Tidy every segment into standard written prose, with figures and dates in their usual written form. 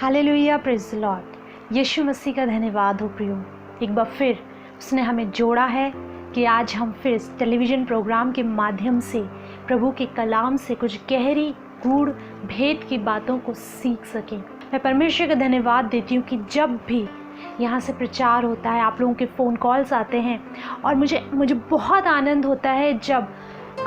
Hallelujah, praise the Lord. यीशु मसीह का धन्यवाद हो प्रियो। एक बार फिर उसने हमें जोड़ा है कि आज हम फिर इस टेलीविज़न प्रोग्राम के माध्यम से प्रभु के कलाम से कुछ गहरी गूढ़ भेद की बातों को सीख सकें। मैं परमेश्वर का धन्यवाद देती हूँ कि जब भी यहाँ से प्रचार होता है, आप लोगों के फ़ोन कॉल्स आते हैं और मुझे बहुत आनंद होता है जब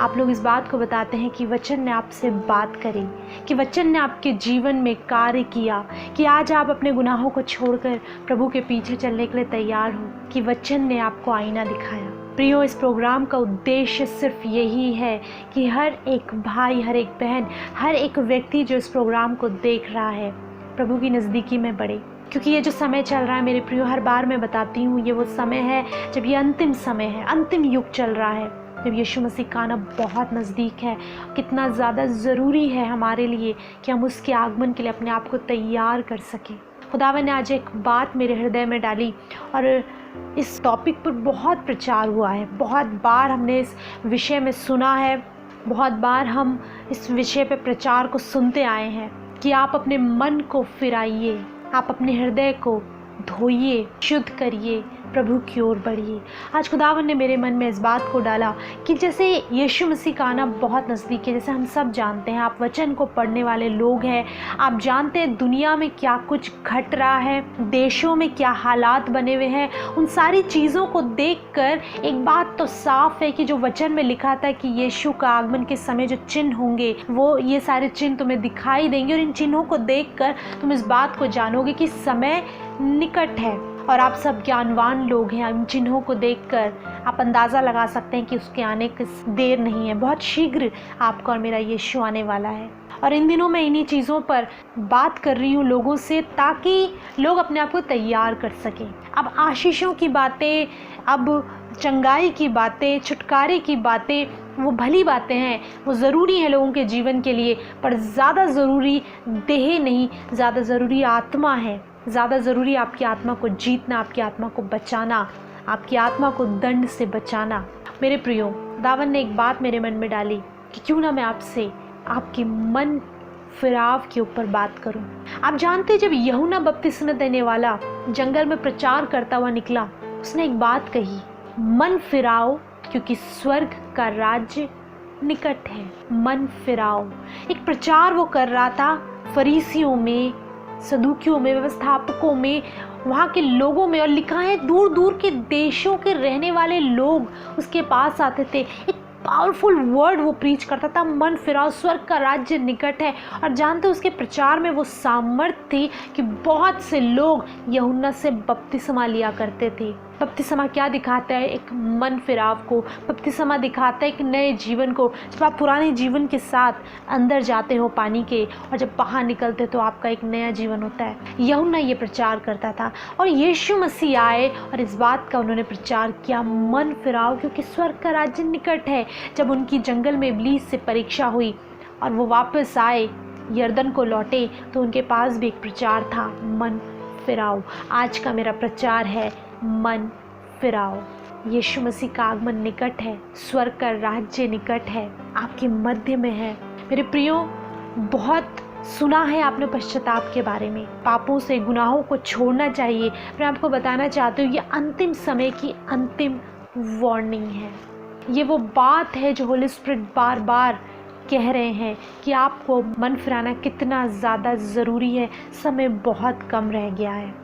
आप लोग इस बात को बताते हैं कि वचन ने आपसे बात करी, कि वचन ने आपके जीवन में कार्य किया, कि आज आप अपने गुनाहों को छोड़कर प्रभु के पीछे चलने के लिए तैयार हो, कि वचन ने आपको आईना दिखाया। प्रियो, इस प्रोग्राम का उद्देश्य सिर्फ यही है कि हर एक भाई, हर एक बहन, हर एक व्यक्ति जो इस प्रोग्राम को देख रहा है प्रभु की नज़दीकी में बढ़े। क्योंकि ये जो समय चल रहा है मेरे प्रियो, हर बार मैं बताती हूँ, ये वो समय है जब ये अंतिम समय है, अंतिम युग चल रहा है, जब यीशु मसीह का आना बहुत नज़दीक है। कितना ज़्यादा ज़रूरी है हमारे लिए कि हम उसके आगमन के लिए अपने आप को तैयार कर सकें। खुदावन ने आज एक बात मेरे हृदय में डाली और इस टॉपिक पर बहुत प्रचार हुआ है, बहुत बार हमने इस विषय में सुना है, बहुत बार हम इस विषय पर प्रचार को सुनते आए हैं कि आप अपने मन को फिराइए, आप अपने हृदय को धोइए, शुद्ध करिए, प्रभु की ओर बढ़िए। आज खुदावन ने मेरे मन में इस बात को डाला कि जैसे यीशु मसीह का आना बहुत नज़दीक है, जैसे हम सब जानते हैं, आप वचन को पढ़ने वाले लोग हैं, आप जानते हैं दुनिया में क्या कुछ घट रहा है, देशों में क्या हालात बने हुए हैं। उन सारी चीज़ों को देखकर एक बात तो साफ है कि जो वचन में लिखा था कि यीशु का आगमन के समय जो चिन्ह होंगे, वो ये सारे चिन्ह तुम्हें दिखाई देंगे और इन चिन्हों को देखकर तुम इस बात को जानोगे कि समय निकट है। और आप सब ज्ञानवान लोग हैं, इन चिन्हों को देखकर आप अंदाज़ा लगा सकते हैं कि उसके आने की देर नहीं है, बहुत शीघ्र आपका और मेरा यीशु आने वाला है। और इन दिनों मैं इन्हीं चीज़ों पर बात कर रही हूँ लोगों से, ताकि लोग अपने आप को तैयार कर सकें। अब आशीषों की बातें, अब चंगाई की बातें, छुटकारे की बातें, वो भली बातें हैं, वो ज़रूरी है लोगों के जीवन के लिए, पर ज़्यादा ज़रूरी देह नहीं, ज़्यादा ज़रूरी आत्मा है। ज़्यादा ज़रूरी आपकी आत्मा को जीतना, आपकी आत्मा को बचाना, आपकी आत्मा को दंड से बचाना। मेरे प्रियो, दावन ने एक बात मेरे मन में डाली कि क्यों ना मैं आपसे आपके मन फिराव के ऊपर बात करूं। आप जानते हैं, जब यूहन्ना बपतिस्मा देने वाला जंगल में प्रचार करता हुआ निकला, उसने एक बात कही, मन फिराओ क्योंकि स्वर्ग का राज्य निकट है। मन फिराओ, एक प्रचार वो कर रहा था फरीसियों में, सदूकियों में, व्यवस्थापकों में, वहाँ के लोगों में, और लिखा है दूर दूर के देशों के रहने वाले लोग उसके पास आते थे। एक पावरफुल वर्ड वो प्रीच करता था, मन फिराओ, स्वर्ग का राज्य निकट है। और जानते उसके प्रचार में वो सामर्थ्य थी कि बहुत से लोग यूहन्ना से बपतिस्मा लिया करते थे। बपतिस्मा क्या दिखाता है? एक मन फिराव को। बपतिस्मा दिखाता है एक नए जीवन को। जब आप पुराने जीवन के साथ अंदर जाते हो पानी के, और जब बाहर निकलते तो आपका एक नया जीवन होता है। यूहन्ना ये प्रचार करता था और यीशु मसीह आए और इस बात का उन्होंने प्रचार किया, मन फिराओ क्योंकि स्वर्ग का राज्य निकट है। जब उनकी जंगल में इब्लीस से परीक्षा हुई और वो वापस आए, यरदन को लौटे, तो उनके पास भी एक प्रचार था, मन फिराओ। आज का मेरा प्रचार है, मन फिराओ। यीशु मसीह का आगमन निकट है, स्वर्ग का राज्य निकट है, आपके मध्य में है। मेरे प्रियो, बहुत सुना है आपने पश्चाताप के बारे में, पापों से, गुनाहों को छोड़ना चाहिए। मैं आपको बताना चाहती हूँ, ये अंतिम समय की अंतिम वार्निंग है। ये वो बात है जो होली स्पिरिट बार बार कह रहे हैं कि आपको मन फिराना कितना ज़्यादा ज़रूरी है। समय बहुत कम रह गया है।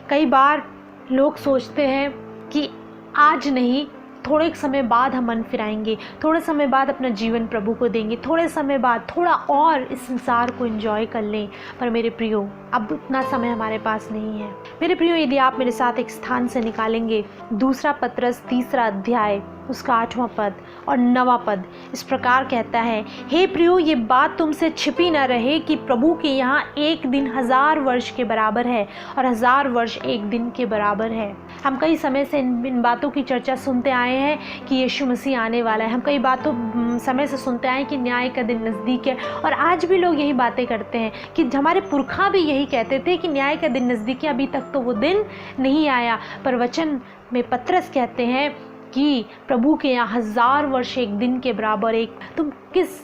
कई बार लोग सोचते हैं कि आज नहीं, थोड़े समय बाद हम मन फिराएंगे, थोड़े समय बाद अपना जीवन प्रभु को देंगे, थोड़े समय बाद थोड़ा और इस संसार को एंजॉय कर लें। पर मेरे प्रियो, अब इतना समय हमारे पास नहीं है। मेरे प्रियो, यदि आप मेरे साथ एक स्थान से निकालेंगे, दूसरा पतरस 3 अध्याय, उसका 8वां पद और 9वां पद इस प्रकार कहता है, हे प्रियो, ये बात तुमसे छिपी न रहे कि प्रभु के यहाँ एक दिन 1000 वर्ष के बराबर है और 1000 वर्ष एक दिन के बराबर है। हम कई समय से इन बातों की चर्चा सुनते आए हैं कि यीशु मसीह आने वाला है। हम कई बातों समय से सुनते आए हैं कि न्याय का दिन नज़दीक है, और आज भी लोग यही बातें करते हैं कि हमारे पुरखा भी यही कहते थे कि न्याय का दिन नज़दीक है, अभी तक तो वो दिन नहीं आया। पर वचन में पतरस कहते हैं कि प्रभु के यहाँ 1000 वर्ष एक दिन के बराबर। एक तुम किस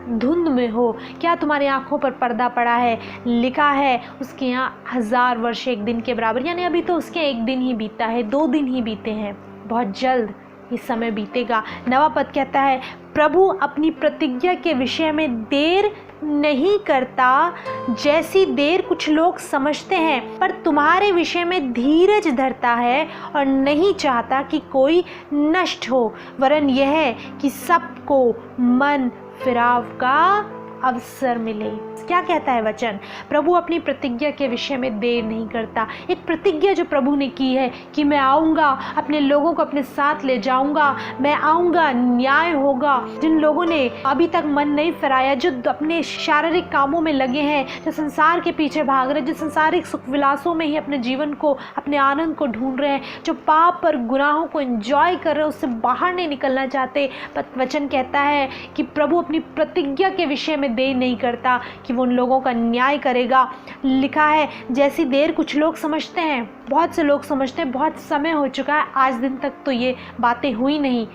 धुंध में हो, क्या तुम्हारी आंखों पर पर्दा पड़ा है? लिखा है उसके यहाँ 1000 वर्ष एक दिन के बराबर, यानी अभी तो उसके एक दिन ही बीता है, 2 दिन ही बीते हैं, बहुत जल्द ये समय बीतेगा। 9वां पद कहता है, प्रभु अपनी प्रतिज्ञा के विषय में देर नहीं करता जैसी देर कुछ लोग समझते हैं, पर तुम्हारे विषय में धीरज धरता है और नहीं चाहता कि कोई नष्ट हो, वरन यह कि सबको मन फिराव का अवसर मिले। क्या कहता है वचन? प्रभु अपनी प्रतिज्ञा के विषय में देर नहीं करता। एक प्रतिज्ञा जो प्रभु ने की है कि मैं आऊँगा, अपने लोगों को अपने साथ ले जाऊँगा, मैं आऊँगा, न्याय होगा। जिन लोगों ने अभी तक मन नहीं फिराया, जो अपने शारीरिक कामों में लगे हैं, जो संसार के पीछे भाग रहे हैं, जो संसारिक सुख विलासों में ही अपने जीवन को, अपने आनंद को ढूंढ रहे हैं, जो पाप और गुनाहों को एंजॉय कर रहे हैं, उससे बाहर नहीं निकलना चाहते, वचन कहता है कि प्रभु अपनी प्रतिज्ञा के विषय में देर नहीं करता कि वो उन लोगों का न्याय करेगा। लिखा है जैसी देर कुछ लोग समझते हैं, बहुत से लोग समझते हैं बहुत समय हो चुका है, आज दिन तक तो ये बातें हुई नहीं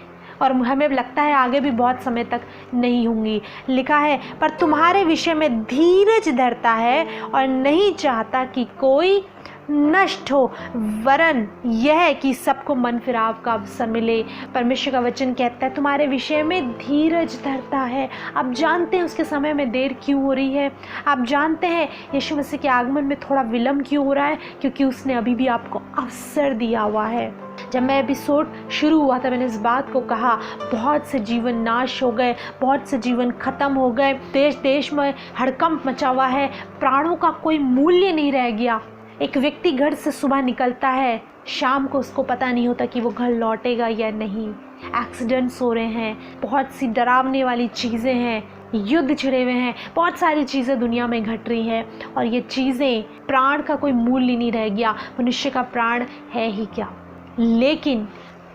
और हमें लगता है आगे भी बहुत समय तक नहीं होंगी। लिखा है पर तुम्हारे विषय में धीरज धरता है और नहीं चाहता कि कोई नष्ट हो, वरन यह कि सबको मन फिराव का अवसर मिले। परमेश्वर का वचन कहता है तुम्हारे विषय में धीरज धरता है। आप जानते हैं उसके समय में देर क्यों हो रही है? आप जानते हैं यीशु मसीह के आगमन में थोड़ा विलंब क्यों हो रहा है? क्योंकि उसने अभी भी आपको अवसर दिया हुआ है। जब मैं एपिसोड शुरू हुआ था मैंने इस बात को कहा, बहुत से जीवन नाश हो गए, बहुत से जीवन खत्म हो गए, देश देश में हड़कंप मचा हुआ है, प्राणों का कोई मूल्य नहीं रह गया। एक व्यक्ति घर से सुबह निकलता है, शाम को उसको पता नहीं होता कि वो घर लौटेगा या नहीं। एक्सीडेंट्स हो रहे हैं, बहुत सी डरावने वाली चीज़ें हैं, युद्ध छिड़े हुए हैं, बहुत सारी चीज़ें दुनिया में घट रही हैं और ये चीज़ें, प्राण का कोई मूल्य नहीं रह गया। मनुष्य का प्राण है ही क्या। लेकिन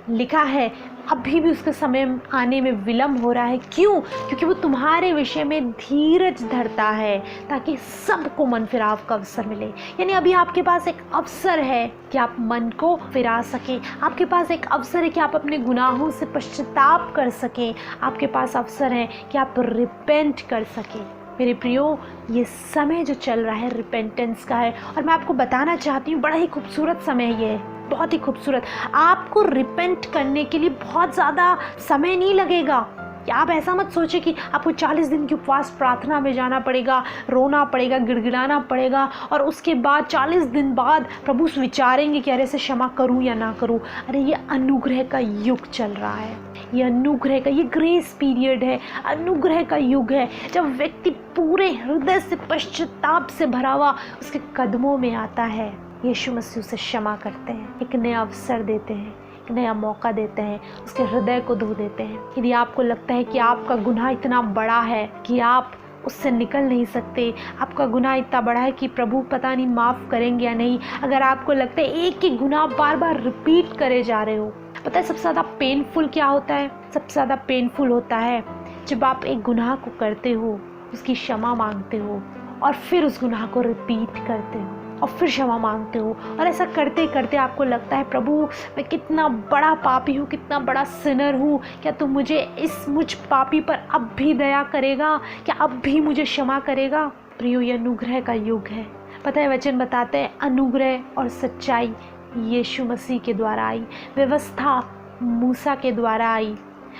लिखा है अभी भी उसके समय आने में विलंब हो रहा है। क्यों? क्योंकि वो तुम्हारे विषय में धीरज धरता है ताकि सबको मन फिराव का अवसर मिले। यानी अभी आपके पास एक अवसर है कि आप मन को फिरा सकें, आपके पास एक अवसर है कि आप अपने गुनाहों से पश्चाताप कर सकें, आपके पास अवसर है कि आप रिपेंट कर सकें। मेरे प्रियो, ये समय जो चल रहा है रिपेंटेंस का है और मैं आपको बताना चाहती हूँ बड़ा ही खूबसूरत समय ये है, बहुत ही खूबसूरत। आपको रिपेंट करने के लिए बहुत ज़्यादा समय नहीं लगेगा। कि आप ऐसा मत सोचें कि आपको 40 दिन की उपवास प्रार्थना में जाना पड़ेगा, रोना पड़ेगा, गिड़गिड़ाना पड़ेगा और उसके बाद 40 दिन बाद प्रभु विचारेंगे कि अरे से क्षमा करूं या ना करूं। अरे ये अनुग्रह का युग चल रहा है, ये अनुग्रह का, ये ग्रेस पीरियड है, अनुग्रह का युग है, जब व्यक्ति पूरे हृदय से पश्चाताप से भरा हुआ उसके कदमों में आता है। यीशु मसीह उसे क्षमा करते हैं, एक नया अवसर देते हैं, एक नया मौका देते हैं, उसके हृदय को धो देते हैं। यदि आपको लगता है कि आपका गुनाह इतना बड़ा है कि आप उससे निकल नहीं सकते, आपका गुनाह इतना बड़ा है कि प्रभु पता नहीं माफ़ करेंगे या नहीं, अगर आपको लगता है एक ही गुनाह बार बार रिपीट करे जा रहे हो, पता है सबसे ज़्यादा पेनफुल क्या होता है? सबसे ज़्यादा पेनफुल होता है जब आप एक गुनाह को करते हो, उसकी क्षमा मांगते हो और फिर उस गुनाह को रिपीट करते हो और फिर क्षमा मांगते हो और ऐसा करते करते आपको लगता है प्रभु मैं कितना बड़ा पापी हूँ, कितना बड़ा सिनर हूँ, क्या तुम मुझ पापी पर अब भी दया करेगा? क्या अब भी मुझे क्षमा करेगा? प्रियो, ये अनुग्रह का युग है। पता है वचन बताते हैं अनुग्रह और सच्चाई यीशु मसीह के द्वारा आई, व्यवस्था मूसा के द्वारा आई।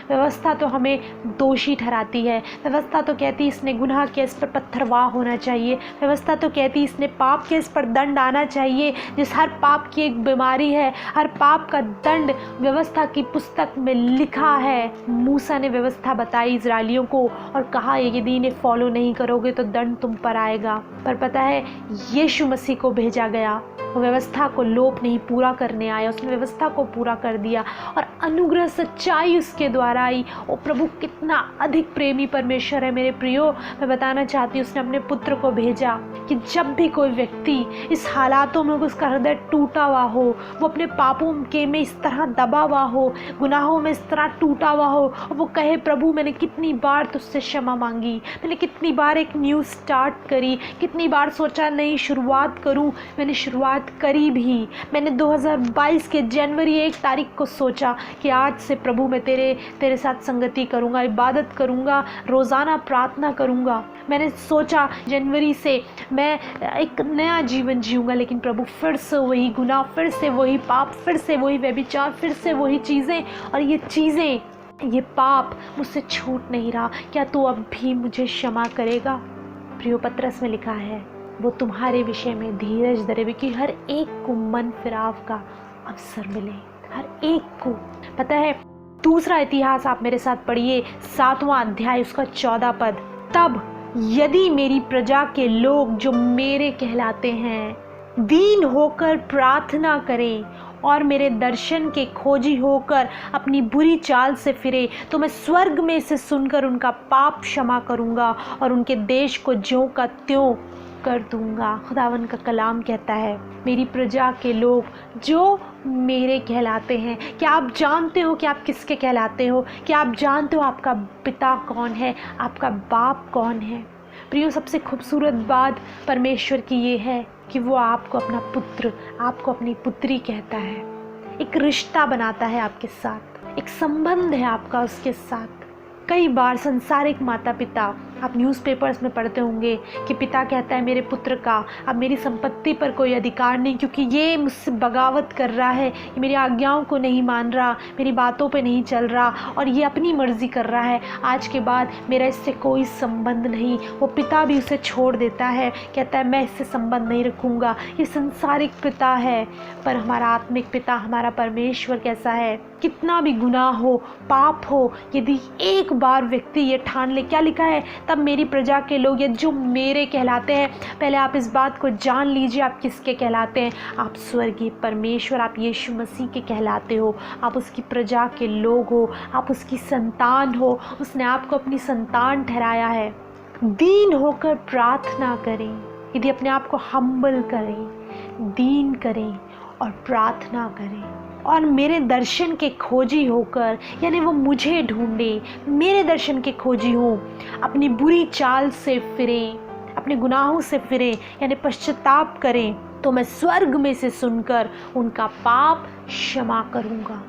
व्यवस्था तो हमें दोषी ठहराती है, व्यवस्था तो कहती है इसने गुनाह किया, इस पर पत्थरवाह होना चाहिए, व्यवस्था तो कहती है इसने पाप किया, इस पर दंड आना चाहिए। जिस हर पाप की एक बीमारी है, हर पाप का दंड व्यवस्था की पुस्तक में लिखा है। मूसा ने व्यवस्था बताई इजरायलियों को और कहा यदि इन्हें फॉलो नहीं करोगे तो दंड तुम पर आएगा। पर पता है यीशु मसीह को भेजा गया, वो व्यवस्था को लोप नहीं पूरा करने आया, उसने व्यवस्था को पूरा कर दिया और अनुग्रह सच्चाई उसके द्वारा आई। ओ प्रभु कितना अधिक प्रेमी परमेश्वर है। मेरे प्रियो, मैं बताना चाहती हूँ उसने अपने पुत्र को भेजा कि जब भी कोई व्यक्ति इस हालातों में उसका हृदय टूटा हुआ हो, वो अपने पापों के में इस तरह दबा हुआ हो, गुनाहों में इस तरह टूटा हुआ हो और वो कहे प्रभु मैंने कितनी बार तुझसे क्षमा मांगी, मैंने कितनी बार एक न्यू स्टार्ट करी, कितनी बार सोचा नहीं शुरुआत करूँ, मैंने शुरुआत बात करी भी। मैंने 2022 के जनवरी 1 तारीख को सोचा कि आज से प्रभु मैं तेरे साथ संगति करूँगा, इबादत करूँगा, रोज़ाना प्रार्थना करूँगा। मैंने सोचा जनवरी से मैं एक नया जीवन जीऊँगा, लेकिन प्रभु फिर से वही गुनाह, फिर से वही पाप, फिर से वही व्यभिचार, फिर से वही चीज़ें, और ये पाप मुझसे छूट नहीं रहा। क्या तू अब भी मुझे क्षमा करेगा? प्रियो, पत्रस में लिखा है वो तुम्हारे विषय में धीरज धरे कि हर एक को मन फिराव का अवसर मिले, हर एक को। पता है, दूसरा इतिहास आप मेरे साथ पढ़िए, 7वां अध्याय उसका 14 पद। तब यदि मेरी प्रजा के लोग जो मेरे कहलाते हैं दीन होकर प्रार्थना करें और मेरे दर्शन के खोजी होकर अपनी बुरी चाल से फिरे, तो मैं स्वर्ग में से सुनकर उनका पाप क्षमा करूंगा और उनके देश को ज्यों का त्यों कर दूंगा। खुदावन का कलाम कहता है, मेरी प्रजा के लोग जो मेरे कहलाते हैं। क्या आप जानते हो कि आप किसके कहलाते हो? क्या आप जानते हो आपका पिता कौन है, आपका बाप कौन है? प्रियो, सबसे खूबसूरत बात परमेश्वर की ये है कि वो आपको अपना पुत्र, आपको अपनी पुत्री कहता है। एक रिश्ता बनाता है आपके साथ, एक संबंध है आपका उसके साथ। कई बार संसारिक माता पिता, आप न्यूज़पेपर्स में पढ़ते होंगे कि पिता कहता है मेरे पुत्र का अब मेरी संपत्ति पर कोई अधिकार नहीं, क्योंकि ये मुझसे बगावत कर रहा है, ये मेरी आज्ञाओं को नहीं मान रहा, मेरी बातों पे नहीं चल रहा और ये अपनी मर्जी कर रहा है। आज के बाद मेरा इससे कोई संबंध नहीं। वो पिता भी उसे छोड़ देता है, कहता है मैं इससे संबंध नहीं रखूँगा। ये संसारिक पिता है, पर हमारा आत्मिक पिता, हमारा परमेश्वर कैसा है? कितना भी गुनाह हो, पाप हो, यदि एक बार व्यक्ति ये ठान ले, क्या लिखा है? तब मेरी प्रजा के लोग ये जो मेरे कहलाते हैं। पहले आप इस बात को जान लीजिए, आप किसके कहलाते हैं। आप स्वर्गीय परमेश्वर, आप यीशु मसीह के कहलाते हो। आप उसकी प्रजा के लोग हो, आप उसकी संतान हो। उसने आपको अपनी संतान ठहराया है। दीन होकर प्रार्थना करें, यदि अपने आप को हम्बल करें, दीन करें और प्रार्थना करें और मेरे दर्शन के खोजी होकर, यानी वो मुझे ढूंढे, मेरे दर्शन के खोजी हो, अपनी बुरी चाल से फिरें, अपने गुनाहों से फिरें, यानी पश्चाताप करें, तो मैं स्वर्ग में से सुनकर उनका पाप क्षमा करूँगा।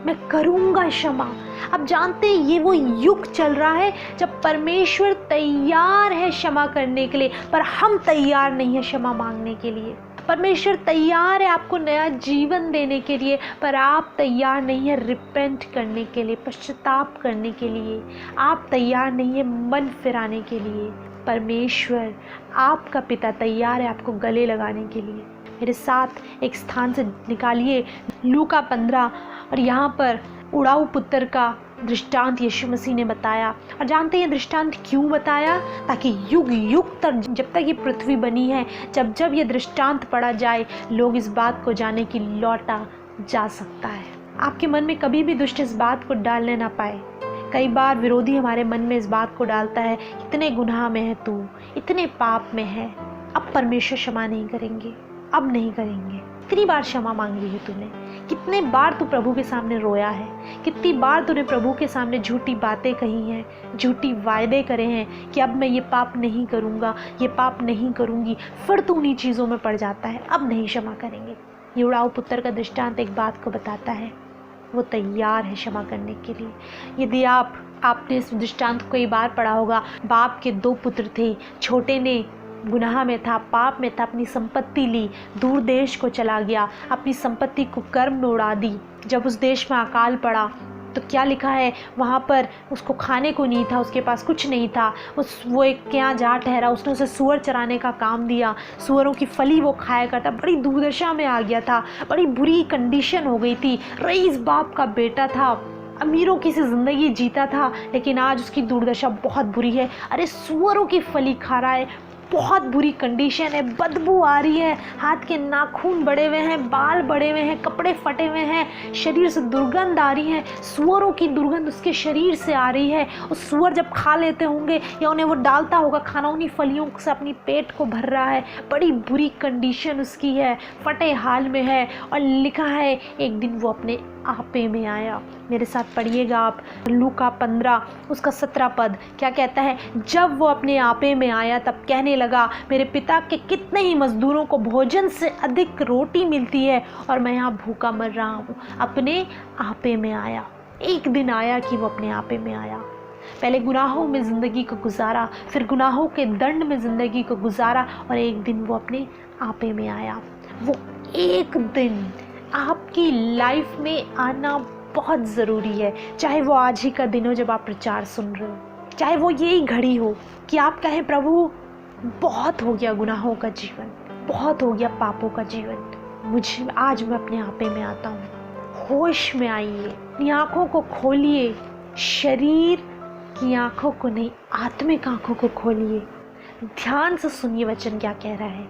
मैं करूँगा क्षमा। अब जानते हैं ये वो युग चल रहा है जब परमेश्वर तैयार है क्षमा करने के लिए, पर हम तैयार नहीं है क्षमा मांगने के लिए। परमेश्वर तैयार है आपको नया जीवन देने के लिए, पर आप तैयार नहीं है रिपेंट करने के लिए, पश्चाताप करने के लिए। आप तैयार नहीं है मन फिराने के लिए। परमेश्वर आपका पिता तैयार है आपको गले लगाने के लिए। मेरे साथ एक स्थान से निकालिए लूका 15, और यहाँ पर उड़ाऊ पुत्र का दृष्टांत यीशु मसीह ने बताया। और जानते हैं ये दृष्टांत क्यों बताया? ताकि युग युग तक, जब तक ये पृथ्वी बनी है, जब जब ये दृष्टांत पढ़ा जाए, लोग इस बात को जाने की लौटा जा सकता है। आपके मन में कभी भी दुष्ट इस बात को डालने ना पाए। कई बार विरोधी हमारे मन में इस बात को डालता है, इतने गुनाह में है तू, इतने पाप में है, अब परमेश्वर क्षमा नहीं करेंगे, अब नहीं करेंगे। कितनी बार क्षमा मांगी है तूने? कितने बार तू प्रभु के सामने रोया है? कितनी बार तूने प्रभु के सामने झूठी बातें कही हैं, झूठी वायदे करे हैं कि अब मैं ये पाप नहीं करूँगा, ये पाप नहीं करूँगी, फिर तू उन्हीं चीज़ों में पड़ जाता है, अब नहीं क्षमा करेंगे। ये उड़ाऊ पुत्र का दृष्टांत एक बात को बताता है, वो तैयार है क्षमा करने के लिए। यदि आपने इस दृष्टांत को कई बार पढ़ा होगा। बाप के 2 पुत्र थे, छोटे ने गुनाह में था, पाप में था, अपनी संपत्ति ली, दूर देश को चला गया, अपनी संपत्ति को कर्म में उड़ा दी। जब उस देश में अकाल पड़ा तो क्या लिखा है, वहाँ पर उसको खाने को नहीं था, उसके पास कुछ नहीं था। वो एक के यहाँ जा ठहरा, उसने उसे सूअर चराने का काम दिया, सूअरों की फली वो खाया करता। बड़ी दुर्दशा में आ गया था, बड़ी बुरी कंडीशन हो गई थी। रईस बाप का बेटा था, अमीरों की सी ज़िंदगी जीता था, लेकिन आज उसकी दुर्दशा बहुत बुरी है। अरे सूअरों की फली खा रहा है, बहुत बुरी कंडीशन है, बदबू आ रही है, हाथ के नाखून बड़े हुए हैं, बाल बड़े हुए हैं, कपड़े फटे हुए हैं, शरीर से दुर्गंध आ रही है, सूअरों की दुर्गंध उसके शरीर से आ रही है। उस सूअर जब खा लेते होंगे या उन्हें वो डालता होगा खाना, उन्हीं फलियों से अपनी पेट को भर रहा है। बड़ी बुरी कंडीशन उसकी है, फटे हाल में है। और लिखा है एक दिन वो अपने आपे में आया। मेरे साथ पढ़िएगा आप लूका 15 उसका 17 पद क्या कहता है। जब वो अपने आपे में आया तब कहने लगा, मेरे पिता के कितने ही मजदूरों को भोजन से अधिक रोटी मिलती है और मैं यहाँ भूखा मर रहा हूँ। अपने आपे में आया। एक दिन आया कि वो अपने आपे में आया। पहले गुनाहों में ज़िंदगी को गुजारा, फिर गुनाहों के दंड में ज़िंदगी को गुजारा और एक दिन वो अपने आपे में आया। वो एक दिन आपकी लाइफ में आना बहुत ज़रूरी है। चाहे वो आज ही का दिन हो जब आप प्रचार सुन रहे हो, चाहे वो यही घड़ी हो कि आप कहें प्रभु बहुत हो गया गुनाहों का जीवन, बहुत हो गया पापों का जीवन, मुझे आज मैं अपने आपे में आता हूँ। होश में आइए, अपनी आँखों को खोलिए, शरीर की आँखों को नहीं आत्मिक आँखों को खोलिए। ध्यान से सुनिए वचन क्या कह रहा है।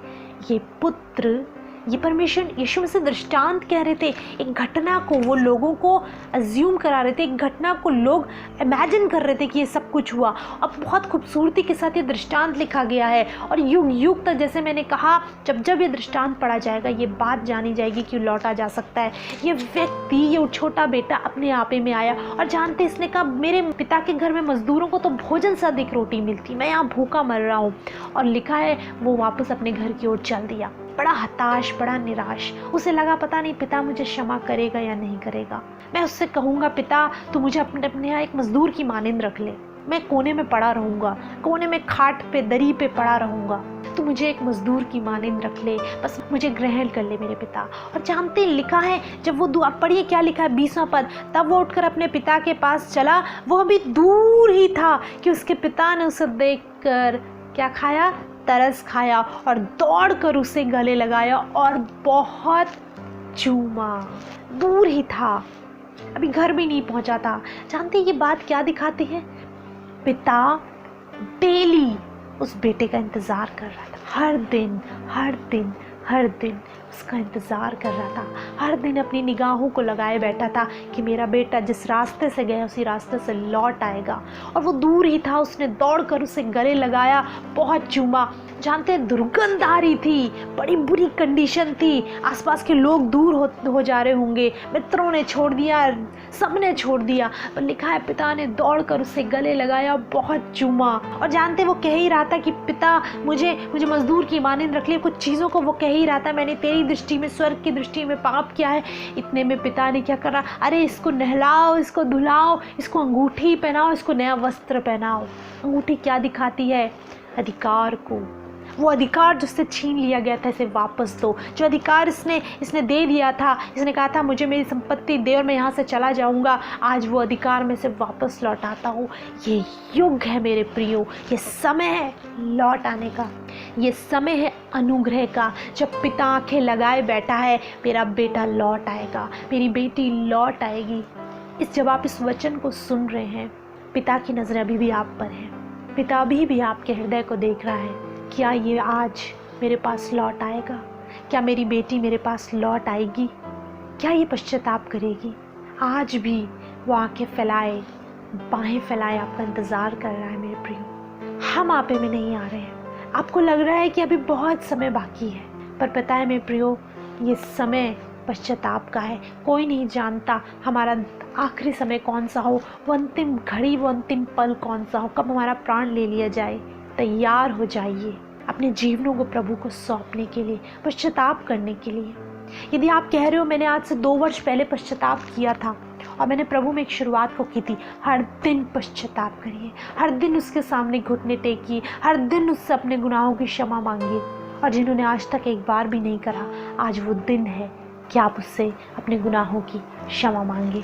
ये पुत्र, ये परमेश्वर यीशु मसीह दृष्टांत कह रहे थे। एक घटना को वो लोगों को अज्यूम करा रहे थे, एक घटना को लोग इमेजिन कर रहे थे कि ये सब कुछ हुआ। अब बहुत खूबसूरती के साथ ये दृष्टांत लिखा गया है और युग युग तक, जैसे मैंने कहा, जब जब ये दृष्टांत पढ़ा जाएगा ये बात जानी जाएगी कि लौटा जा सकता है। ये व्यक्ति, ये छोटा बेटा अपने आपे में आया और जानते इसने कहा, मेरे पिता के घर में मजदूरों को तो भोजन से अधिक रोटी मिलती, मैं यहाँ भूखा मर रहा हूँ। और लिखा है वो वापस अपने घर की ओर चल दिया, बड़ा हताश, बड़ा निराश। उसे लगा पता नहीं पिता मुझे क्षमा करेगा या नहीं करेगा। मैं उससे कहूँगा पिता तू मुझे अपने यहाँ एक मजदूर की मानिंद रख ले, मैं कोने में पड़ा रहूँगा, कोने में खाट पे दरी पे पड़ा रहूँगा, तू मुझे एक मजदूर की मानिंद रख ले, बस मुझे ग्रहण कर ले मेरे पिता। और जानते लिखा है जब वो दुआ पढ़िए क्या लिखा है 20वां पद, तब वो उठकर अपने पिता के पास चला। वो अभी दूर ही था कि उसके पिता ने उसे देखकर क्या खाया, तरस खाया और दौड़कर उसे गले लगाया और बहुत चूमा। दूर ही था, अभी घर भी नहीं पहुंचा था। जानते ये बात क्या दिखाती है? पिता डेली उस बेटे का इंतज़ार कर रहा था, हर दिन हर दिन हर दिन उसका इंतज़ार कर रहा था। हर दिन अपनी निगाहों को लगाए बैठा था कि मेरा बेटा जिस रास्ते से गया उसी रास्ते से लौट आएगा। और वो दूर ही था, उसने दौड़कर उसे गले लगाया, बहुत चूमा। जानते दुर्गंध आ रही थी, बड़ी बुरी कंडीशन थी, आसपास के लोग दूर हो जा रहे होंगे, मित्रों ने छोड़ दिया, सबने छोड़ दिया, पर लिखा है पिता ने दौड़कर उसे गले लगाया, बहुत चूमा। और जानते वो कह ही रहा था कि पिता मुझे मजदूर की मानिंद रख लिया। कुछ चीज़ों को वो कह ही रहा था, मैंने तेरी दृष्टि में, स्वर्ग की दृष्टि में पाप किया है। इतने में पिता ने क्या करा, अरे इसको नहलाओ, इसको धुलाओ, इसको अंगूठी पहनाओ, इसको नया वस्त्र पहनाओ। अंगूठी क्या दिखाती है? अधिकार को। वो अधिकार जिससे छीन लिया गया था इसे वापस दो। जो अधिकार इसने दे दिया था, इसने कहा था मुझे मेरी संपत्ति दे और मैं यहाँ से चला जाऊँगा, आज वो अधिकार मैं से वापस लौटाता हूँ। ये युग है मेरे प्रियो, ये समय है लौट आने का, ये समय है अनुग्रह का। जब पिता आंखें लगाए बैठा है, मेरा बेटा लौट आएगा, मेरी बेटी लौट आएगी। जब आप इस वचन को सुन रहे हैं, पिता की नज़र अभी भी आप पर है। पिता अभी भी आपके हृदय को देख रहा है। क्या ये आज मेरे पास लौट आएगा? क्या मेरी बेटी मेरे पास लौट आएगी? क्या ये पश्चाताप करेगी? आज भी वो आंखें फैलाए, बाहें फैलाए आपका इंतज़ार कर रहा है मेरे प्रियो। हम आपे में नहीं आ रहे हैं, आपको लग रहा है कि अभी बहुत समय बाकी है, पर पता है मेरे प्रियो ये समय पश्चाताप का है। कोई नहीं जानता हमारा आखिरी समय कौन सा हो, वो अंतिम घड़ी, वो अंतिम पल कौन सा हो, कब हमारा प्राण ले लिया जाए। तैयार हो जाइए अपने जीवनों को प्रभु को सौंपने के लिए, पश्चाताप करने के लिए। यदि आप कह रहे हो मैंने आज से 2 वर्ष पहले पश्चाताप किया था और मैंने प्रभु में एक शुरुआत को की थी, हर दिन पश्चाताप करिए, हर दिन उसके सामने घुटने टेकिए, हर दिन उससे अपने गुनाहों की क्षमा मांगिए। और जिन्होंने आज तक एक बार भी नहीं करा, आज वो दिन है कि आप उससे अपने गुनाहों की क्षमा मांगे।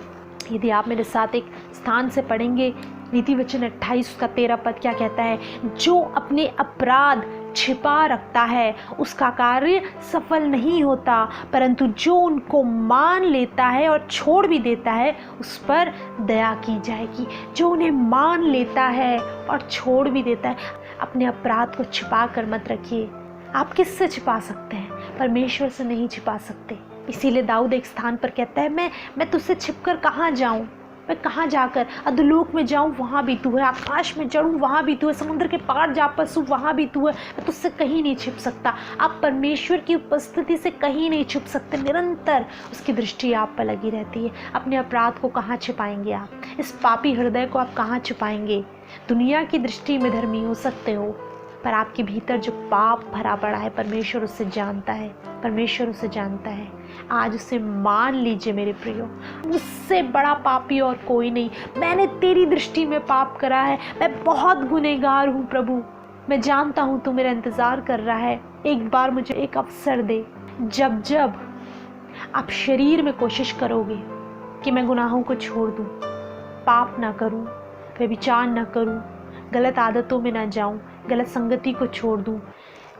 यदि आप मेरे साथ एक स्थान से पढ़ेंगे, नीति वचन 28 का 13 पद क्या कहता है? जो अपने अपराध छिपा रखता है उसका कार्य सफल नहीं होता, परंतु जो उनको मान लेता है और छोड़ भी देता है उस पर दया की जाएगी। जो उन्हें मान लेता है और छोड़ भी देता है, अपने अपराध को छिपा कर मत रखिए। आप किससे छिपा सकते हैं? परमेश्वर से नहीं छिपा सकते। इसीलिए दाऊद एक स्थान पर कहता है मैं तुझसे छिपकर कहाँ जाऊँ, मैं कहाँ जाकर अधोलोक में जाऊँ, वहाँ भी तू है। आकाश में चढ़ूँ, वहाँ भी तू है। समुद्र के पार जा बसूँ, वहाँ भी तू है। मैं तुझसे कहीं नहीं छिप सकता। आप परमेश्वर की उपस्थिति से कहीं नहीं छुप सकते। निरंतर उसकी दृष्टि आप पर लगी रहती है। अपने अपराध को कहाँ छिपाएंगे आप? इस पापी हृदय को आप कहाँ छिपाएंगे? दुनिया की दृष्टि में धर्मी हो सकते हो, पर आपके भीतर जो पाप भरा पड़ा है, परमेश्वर उसे जानता है। परमेश्वर उसे जानता है। आज उसे मान लीजिए मेरे प्रियो, मुझसे बड़ा पापी और कोई नहीं। मैंने तेरी दृष्टि में पाप करा है। मैं बहुत गुनहगार हूँ प्रभु। मैं जानता हूँ तू मेरा इंतज़ार कर रहा है। एक बार मुझे एक अवसर दे। जब जब आप शरीर में कोशिश करोगे कि मैं गुनाहों को छोड़ दूँ, पाप ना करूँ, व्यभिचार ना करूँ, गलत आदतों में ना जाऊँ, गलत संगति को छोड़ दूँ,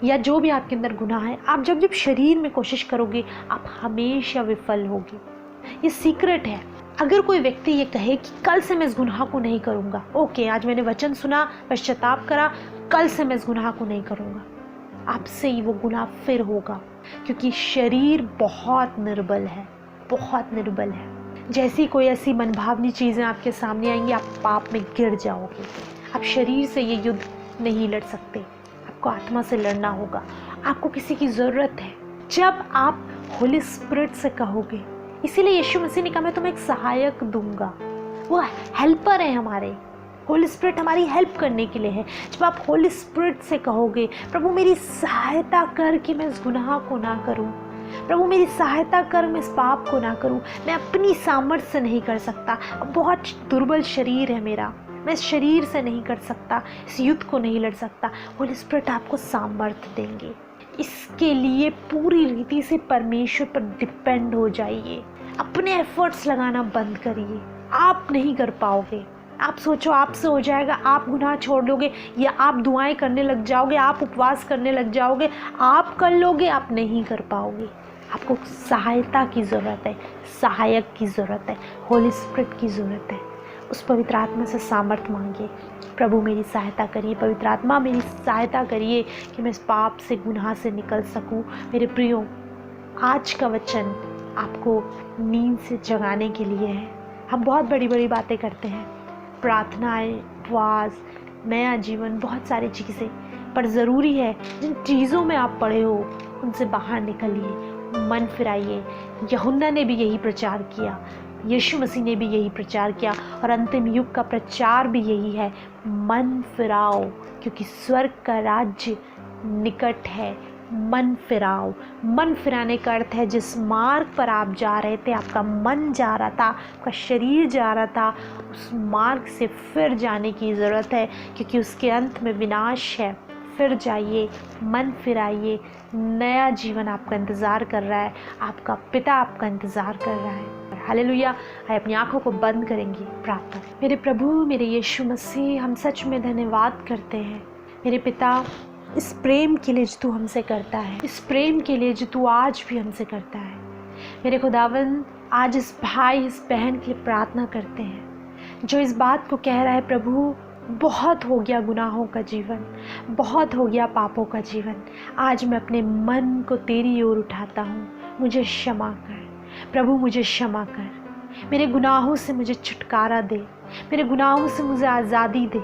या जो भी आपके अंदर गुनाह है, आप जब जब शरीर में कोशिश करोगे, आप हमेशा विफल होगे। ये सीक्रेट है। अगर कोई व्यक्ति ये कहे कि कल से मैं इस गुनाह को नहीं करूँगा, ओके, आज मैंने वचन सुना, पश्चाताप करा, कल से मैं इस गुनाह को नहीं करूँगा, आपसे ही वो गुनाह फिर होगा, क्योंकि शरीर बहुत निर्बल है, बहुत निर्बल है। जैसी कोई ऐसी मनभावनी चीज़ें आपके सामने आएंगी, आप पाप में गिर जाओगे। आप शरीर से ये युद्ध नहीं लड़ सकते, आपको आत्मा से लड़ना होगा। आपको किसी की ज़रूरत है। जब आप होली स्पिरिट से कहोगे, इसीलिए यीशु मसीह ने कहा मैं तुम्हें एक सहायक दूंगा। वो हेल्पर है हमारे। होली स्पिरिट हमारी हेल्प करने के लिए है। जब आप होली स्पिरिट से कहोगे, प्रभु मेरी सहायता कर कि मैं इस गुनाह को ना करूं, प्रभु मेरी सहायता कर मैं इस पाप को ना करूं, मैं अपनी सामर्थ्य से नहीं कर सकता, बहुत दुर्बल शरीर है मेरा, मैं इस शरीर से नहीं कर सकता, इस युद्ध को नहीं लड़ सकता। होली स्पिरिट आपको सामर्थ्य देंगे। इसके लिए पूरी रीति से परमेश्वर पर डिपेंड हो जाइए। अपने एफर्ट्स लगाना बंद करिए। आप नहीं कर पाओगे। आप सोचो आपसे हो जाएगा, आप गुनाह छोड़ लोगे, या आप दुआएं करने लग जाओगे, आप उपवास करने लग जाओगे, आप कर लोगे, आप नहीं कर पाओगे। आपको सहायता की ज़रूरत है, सहायक की ज़रूरत है, होली स्पिरिट की ज़रूरत है। उस पवित्र आत्मा से सामर्थ्य मांगिए। प्रभु मेरी सहायता करिए, पवित्र आत्मा मेरी सहायता करिए कि मैं इस पाप से, गुनाह से निकल सकूं। मेरे प्रियो, आज का वचन आपको नींद से जगाने के लिए है। हम बहुत बड़ी बड़ी बातें करते हैं, प्रार्थनाएं, उपवास, नया जीवन, बहुत सारी चीज़ें, पर ज़रूरी है जिन चीज़ों में आप पड़े हो उनसे बाहर निकलिए, मन फिराइए। यूहन्ना ने भी यही प्रचार किया, यीशु मसीह ने भी यही प्रचार किया, और अंतिम युग का प्रचार भी यही है, मन फिराओ क्योंकि स्वर्ग का राज्य निकट है। मन फिराओ। मन फिराने का अर्थ है जिस मार्ग पर आप जा रहे थे, आपका मन जा रहा था, आपका शरीर जा रहा था, उस मार्ग से फिर जाने की ज़रूरत है, क्योंकि उसके अंत में विनाश है। फिर जाइए, मन फिराइए, नया जीवन आपका इंतज़ार कर रहा है, आपका पिता आपका इंतज़ार कर रहा है। हालेलुया। आइए अपनी आंखों को बंद करेंगे, प्रार्थना। मेरे प्रभु, मेरे यीशु मसीह, हम सच में धन्यवाद करते हैं मेरे पिता, इस प्रेम के लिए जो तू हमसे करता है, इस प्रेम के लिए जो तू आज भी हमसे करता है। मेरे खुदावन, आज इस भाई, इस बहन के लिए प्रार्थना करते हैं जो इस बात को कह रहा है, प्रभु बहुत हो गया गुनाहों का जीवन, बहुत हो गया पापों का जीवन, आज मैं अपने मन को तेरी ओर उठाता हूँ, मुझे क्षमा कर प्रभु, मुझे क्षमा कर, मेरे गुनाहों से मुझे छुटकारा दे, मेरे गुनाहों से मुझे आज़ादी दे।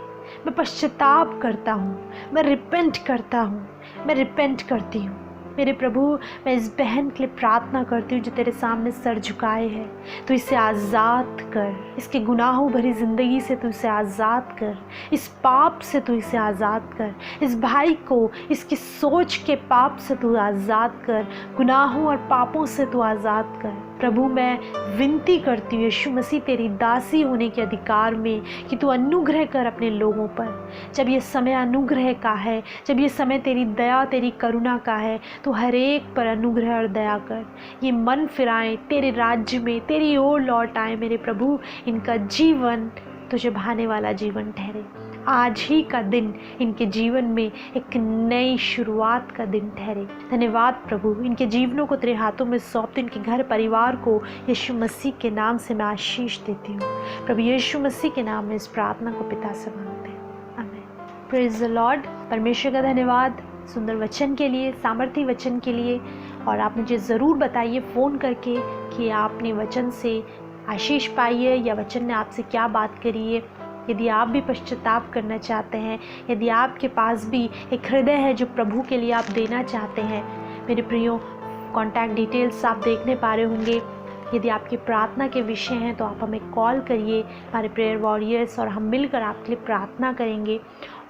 मैं पश्चाताप करता हूँ, मैं रिपेंट करता हूँ, मैं रिपेंट करती हूँ। मेरे प्रभु, मैं इस बहन के लिए प्रार्थना करती हूँ जो तेरे सामने सर झुकाए है, तो इसे आज़ाद कर, इसके गुनाहों भरी ज़िंदगी से तू इसे आज़ाद कर, इस पाप से तू इसे आज़ाद कर, इस भाई को इसकी सोच के पाप से तू आज़ाद कर, गुनाहों और पापों से तू आज़ाद कर। प्रभु, मैं विनती करती हूँ यीशु मसीह, तेरी दासी होने के अधिकार में, कि तू अनुग्रह कर अपने लोगों पर। जब ये समय अनुग्रह का है, जब ये समय तेरी दया, तेरी करुणा का है, तो हर एक पर अनुग्रह और दया कर। ये मन फिराएं, तेरे राज्य में तेरी ओर लौट आए मेरे प्रभु, इनका जीवन तुझे भाने वाला जीवन ठहरे। आज ही का दिन इनके जीवन में एक नई शुरुआत का दिन ठहरे। धन्यवाद प्रभु, इनके जीवनों को तेरे हाथों में सौंपते, इनके घर परिवार को यीशु मसीह के नाम से मैं आशीष देती हूँ। प्रभु यीशु मसीह के नाम में इस प्रार्थना को पिता से मांगते हैं, आमीन। Praise the Lord. परमेश्वर का धन्यवाद सुंदर वचन के लिए, सामर्थी वचन के लिए। और आप मुझे ज़रूर बताइए फ़ोन करके कि आपने वचन से आशीष पाइए या वचन ने आपसे क्या बात करी है। यदि आप भी पश्चाताप करना चाहते हैं, यदि आपके पास भी एक हृदय है जो प्रभु के लिए आप देना चाहते हैं, मेरे प्रियो कॉन्टैक्ट डिटेल्स आप देखने पा रहे होंगे। यदि आपकी प्रार्थना के विषय हैं तो आप हमें कॉल करिए, हमारे प्रेयर वॉरियर्स और हम मिलकर आपके लिए प्रार्थना करेंगे।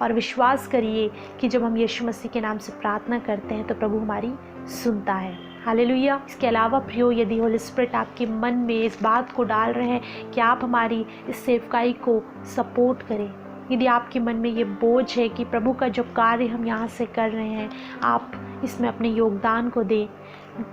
और विश्वास करिए कि जब हम यीशु मसीह के नाम से प्रार्थना करते हैं तो प्रभु हमारी सुनता है। हालेलुया। इसके अलावा प्रियो, यदि होली स्पिरिट आपके मन में इस बात को डाल रहे हैं कि आप हमारी इस सेवकाई को सपोर्ट करें, यदि आपके मन में ये बोझ है कि प्रभु का जो कार्य हम यहाँ से कर रहे हैं आप इसमें अपने योगदान को दें,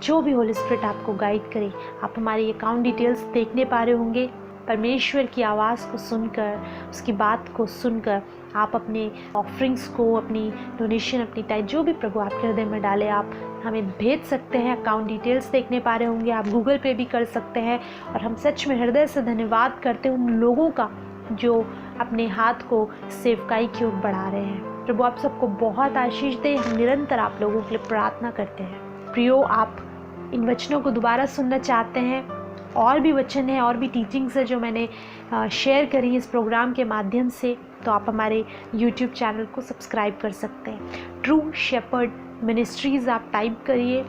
जो भी होली स्पिरिट आपको गाइड करे, आप हमारी अकाउंट डिटेल्स देखने पा रहे होंगे। परमेश्वर की आवाज़ को सुनकर, उसकी बात को सुनकर आप अपने ऑफरिंग्स को, अपनी डोनेशन, अपनी टाइप जो भी प्रभु आपके हृदय में डाले आप हमें भेज सकते हैं। अकाउंट डिटेल्स देखने पा रहे होंगे, आप गूगल पे भी कर सकते हैं। और हम सच में हृदय से धन्यवाद करते हैं उन लोगों का जो अपने हाथ को सेवकाई की ओर बढ़ा रहे हैं। प्रभु आप सबको बहुत आशीष दे। हम निरंतर आप लोगों के लिए प्रार्थना करते हैं। प्रियो, आप इन वचनों को दोबारा सुनना चाहते हैं, और भी वचन है और भी टीचिंग्स है जो मैंने शेयर करी इस प्रोग्राम के माध्यम से, तो आप हमारे यूट्यूब चैनल को सब्सक्राइब कर सकते हैं। ट्रू शेपर्ड मिनिस्ट्रीज़ आप टाइप करिए,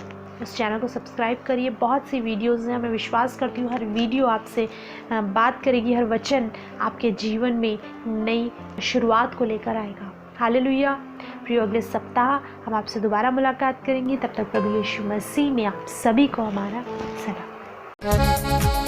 उस चैनल को सब्सक्राइब करिए। बहुत सी वीडियोज़ हैं, मैं विश्वास करती हूँ हर वीडियो आपसे बात करेगी, हर वचन आपके जीवन में नई शुरुआत को लेकर आएगा। हालेलुया। प्रियो, अगले सप्ताह हम आपसे दोबारा मुलाकात करेंगे। तब तक प्रभु यीशु मसीह में आप सभी को हमारा सलाम।